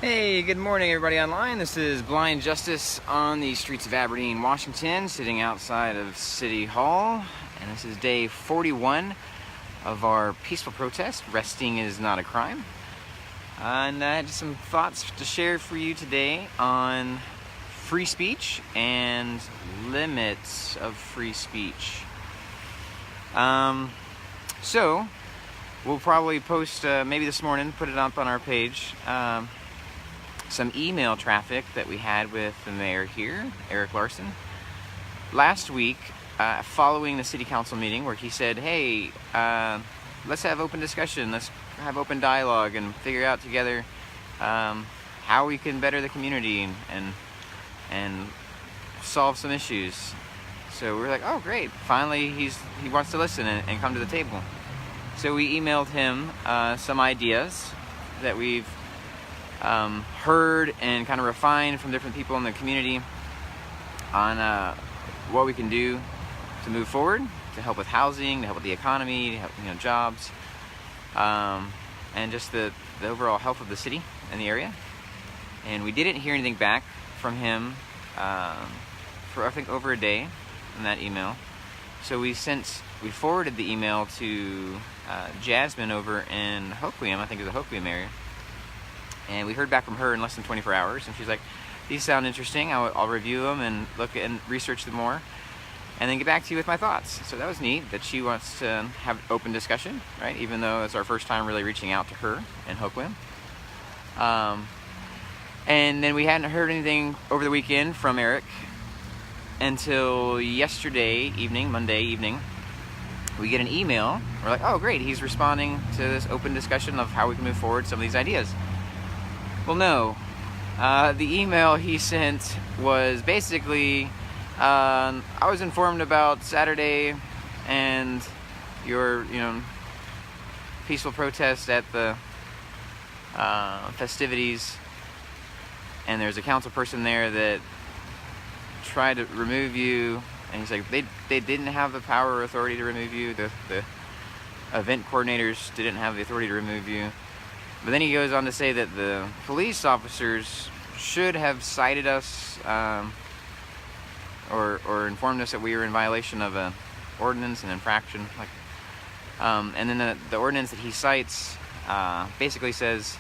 Hey, good morning everybody online. This is Blind Justice on the streets of Aberdeen, Washington, sitting outside of City Hall. And this is day 41 of our peaceful protest, Resting is Not a Crime. And I had some thoughts to share for you today on free speech and limits of free speech. So, we'll probably post, maybe this morning, put it up on our page, some email traffic that we had with the mayor here, Eric Larson, last week following the city council meeting where he said, hey, let's have open discussion, let's have open dialogue and figure out together how we can better the community and solve some issues. So we were like, oh great, finally he wants to listen and come to the table. So we emailed him some ideas that we've heard and kind of refined from different people in the community on what we can do to move forward, to help with housing, to help with the economy, to help, jobs, and just the overall health of the city and the area. And we didn't hear anything back from him for I think over a day in that email. So we forwarded the email to Jasmine over in Hoquiam, I think it was the Hoquiam area. And we heard back from her in less than 24 hours, and she's like, these sound interesting, I'll review them and look and research them more, and then get back to you with my thoughts. So that was neat that she wants to have open discussion, right? Even though it's our first time really reaching out to her in Hoquiam. And then we hadn't heard anything over the weekend from Eric until yesterday evening, Monday evening. We get an email, we're like, oh great, he's responding to this open discussion of how we can move forward some of these ideas. Well, no. The email he sent was basically, I was informed about Saturday and your, peaceful protest at the festivities, and there's a council person there that tried to remove you, and he's like, they didn't have the power or authority to remove you. The event coordinators didn't have the authority to remove you. But then he goes on to say that the police officers should have cited us or informed us that we were in violation of an ordinance, an infraction. And then the ordinance that he cites basically says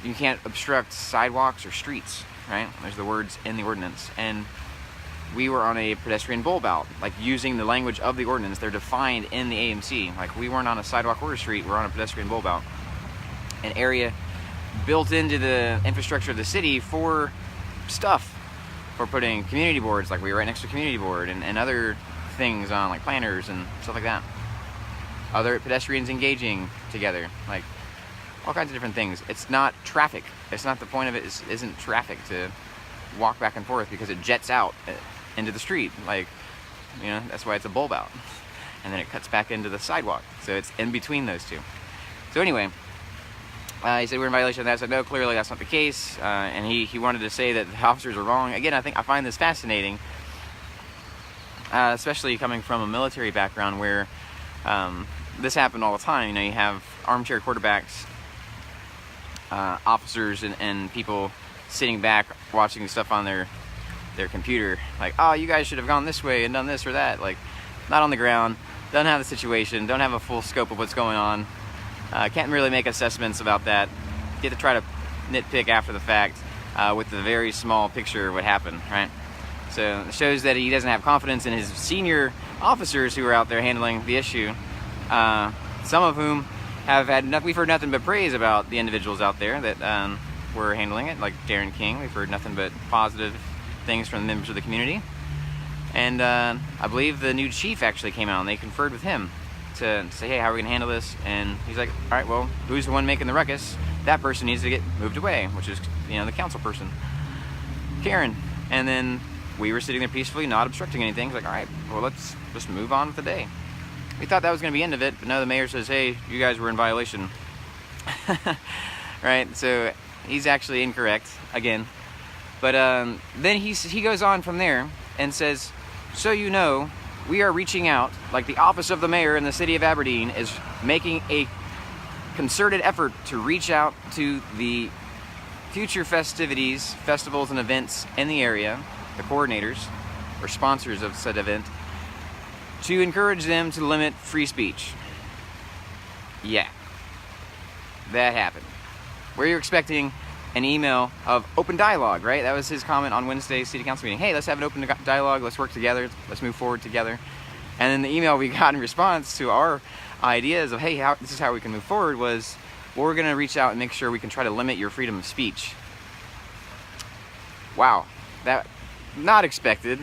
you can't obstruct sidewalks or streets, right? There's the words in the ordinance. And we were on a pedestrian Volvo, using the language of the ordinance. They're defined in the AMC. We weren't on a sidewalk or a street, we're on a pedestrian Volvo. An area built into the infrastructure of the city for stuff, for putting community boards, we were right next to a community board, and other things on, planters and stuff like that. Other pedestrians engaging together, all kinds of different things. It's not traffic. It's not the point of it, isn't traffic to walk back and forth because it jets out into the street. That's why it's a bulb out. And then it cuts back into the sidewalk. So it's in between those two. So anyway, he said we're in violation of that. I said, no, clearly that's not the case. And he wanted to say that the officers are wrong. Again, I find this fascinating, especially coming from a military background where this happened all the time. You have armchair quarterbacks, officers, and people sitting back watching stuff on their computer. Oh, you guys should have gone this way and done this or that. Not on the ground, don't have the situation, don't have a full scope of what's going on. Can't really make assessments about that. Get to try to nitpick after the fact with the very small picture of what happened, right? So it shows that he doesn't have confidence in his senior officers who are out there handling the issue. Some of whom we've heard nothing but praise about the individuals out there that were handling it, like Darren King. We've heard nothing but positive things from the members of the community. And I believe the new chief actually came out and they conferred with him to say, hey, how are we gonna handle this? And he's like, all right, well, who's the one making the ruckus? That person needs to get moved away, which is, the council person, Karen. And then we were sitting there peacefully, not obstructing anything. He's like, all right, well, let's just move on with the day. We thought that was gonna be the end of it, but no, the mayor says, hey, you guys were in violation. Right, so he's actually incorrect, again. But then he goes on from there and says, so we are reaching out, the office of the mayor in the city of Aberdeen is making a concerted effort to reach out to the future festivities, festivals, and events in the area, the coordinators or sponsors of said event, to encourage them to limit free speech. Yeah, that happened. Where you're expecting an email of open dialogue, right? That was his comment on Wednesday's city council meeting. Hey, let's have an open dialogue, let's work together, let's move forward together. And then the email we got in response to our ideas of, hey, this is how we can move forward, was, well, we're going to reach out and make sure we can try to limit your freedom of speech. Wow, that, not expected,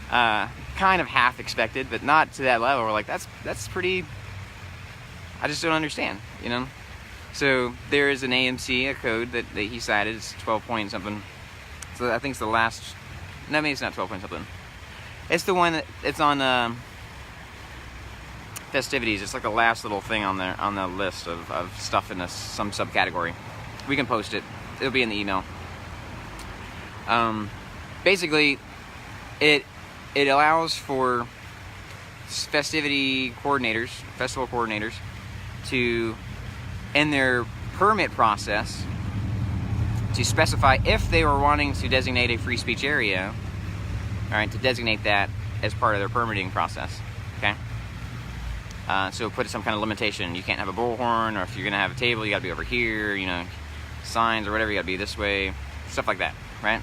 kind of half expected, but not to that level. We're like, that's pretty, I just don't understand, you know? So there is an AMC, a code that he cited, it's 12 point something. So I think it's the last, no, maybe it's not 12 point something. It's the one that, it's on Festivities. It's like the last little thing on there, on the list of stuff in some subcategory. We can post it, it'll be in the email. Basically, it allows for festivity coordinators, festival coordinators, to, in their permit process, to specify if they were wanting to designate a free speech area, all right, to designate that as part of their permitting process, okay? So put some kind of limitation. You can't have a bullhorn, or if you're gonna have a table, you gotta be over here, you know, signs or whatever, you gotta be this way, stuff like that, right?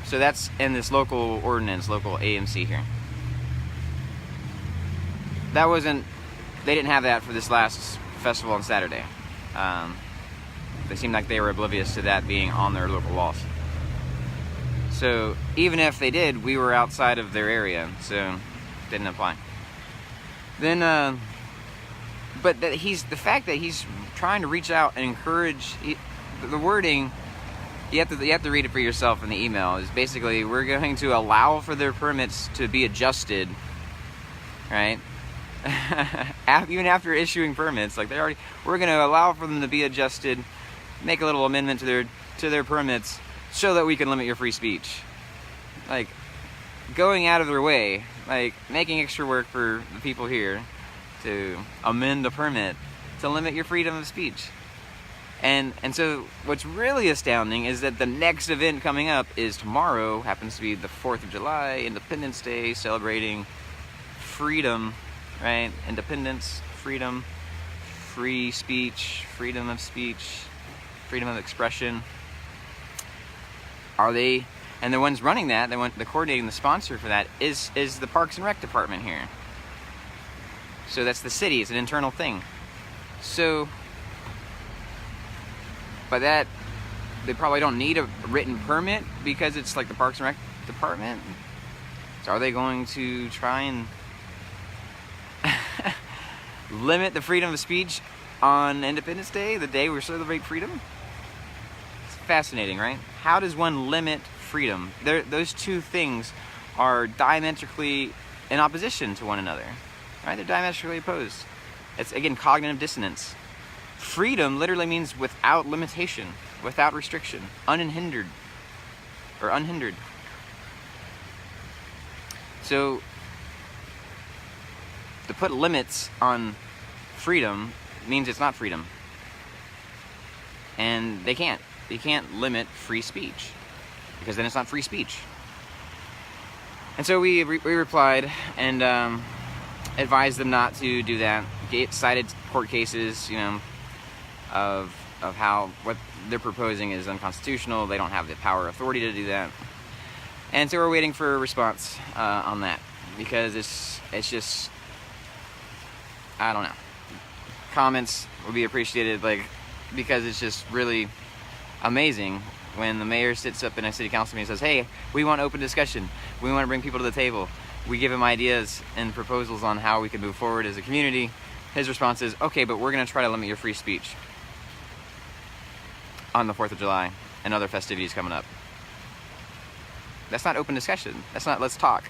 So that's in this local ordinance, local AMC here. That wasn't, they didn't have that for this last festival on Saturday. They seemed like they were oblivious to that being on their local laws. So even if they did, we were outside of their area, so didn't apply. Then, but that the fact that he's trying to reach out and encourage, the wording, you have to read it for yourself in the email, is basically, we're going to allow for their permits to be adjusted, right? Even after issuing permits, like we're going to allow for them to be adjusted, make a little amendment to their permits so that we can limit your free speech. Like, going out of their way, like making extra work for the people here to amend the permit to limit your freedom of speech. And so what's really astounding is that the next event coming up is tomorrow, happens to be the 4th of July, Independence Day, celebrating freedom, right? Independence, freedom, free speech, freedom of speech, freedom of expression. Are they, and the ones running that, the coordinating, the sponsor for that is the Parks and Rec department here. So that's the city, it's an internal thing. So, by that, they probably don't need a written permit because it's like the Parks and Rec department. So are they going to try and limit the freedom of speech on Independence Day, the day we celebrate freedom? It's fascinating, right? How does one limit freedom? Those two things are diametrically in opposition to one another, right? They're diametrically opposed. It's, again, cognitive dissonance. Freedom literally means without limitation, without restriction, unhindered, or unhindered. So, to put limits on freedom means it's not freedom. And they can't. They can't limit free speech, because then it's not free speech. And so we replied and advised them not to do that. Cited court cases, you know, of how what they're proposing is unconstitutional. They don't have the power or authority to do that. And so we're waiting for a response on that, because it's just, I don't know. Comments would be appreciated, like, because it's just really amazing when the mayor sits up in a city council meeting and says, hey, we want open discussion. We want to bring people to the table. We give him ideas and proposals on how we can move forward as a community. His response is, okay, but we're going to try to limit your free speech on the 4th of July and other festivities coming up. That's not open discussion. That's not, let's talk.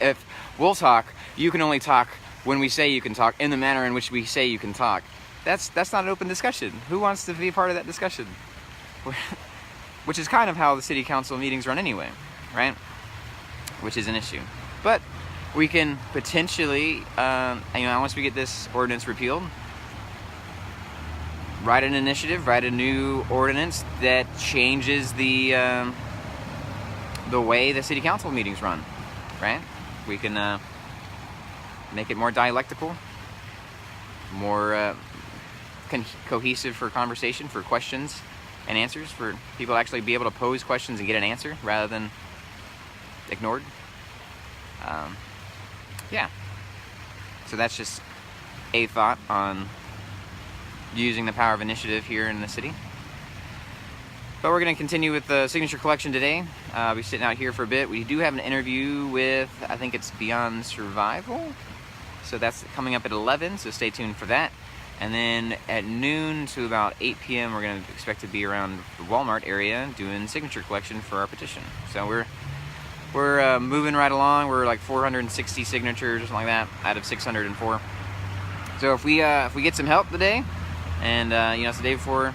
If we'll talk, you can only talk when we say you can talk, in the manner in which we say you can talk. That's not an open discussion. Who wants to be a part of that discussion? Which is kind of how the city council meetings run anyway, right? Which is an issue. But we can potentially, once we get this ordinance repealed, write an initiative, write a new ordinance that changes the way the city council meetings run, right? We can make it more dialectical, more cohesive for conversation, for questions and answers, for people to actually be able to pose questions and get an answer rather than ignored. Yeah. So that's just a thought on using the power of initiative here in the city. But we're going to continue with the signature collection today. We'll be sitting out here for a bit. We do have an interview with, I think it's Beyond Survival. So that's coming up at 11, so stay tuned for that. And then at noon to about 8 p.m., we're going to expect to be around the Walmart area doing signature collection for our petition. So we're moving right along. We're like 460 signatures or something like that out of 604. So if we get some help today, and you know, it's the day before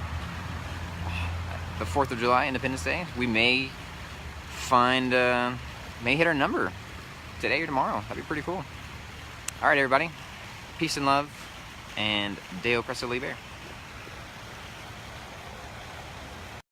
the 4th of July, Independence Day, we may hit our number today or tomorrow. That'd be pretty cool. All right, everybody. Peace and love, and Deo Presto Liber.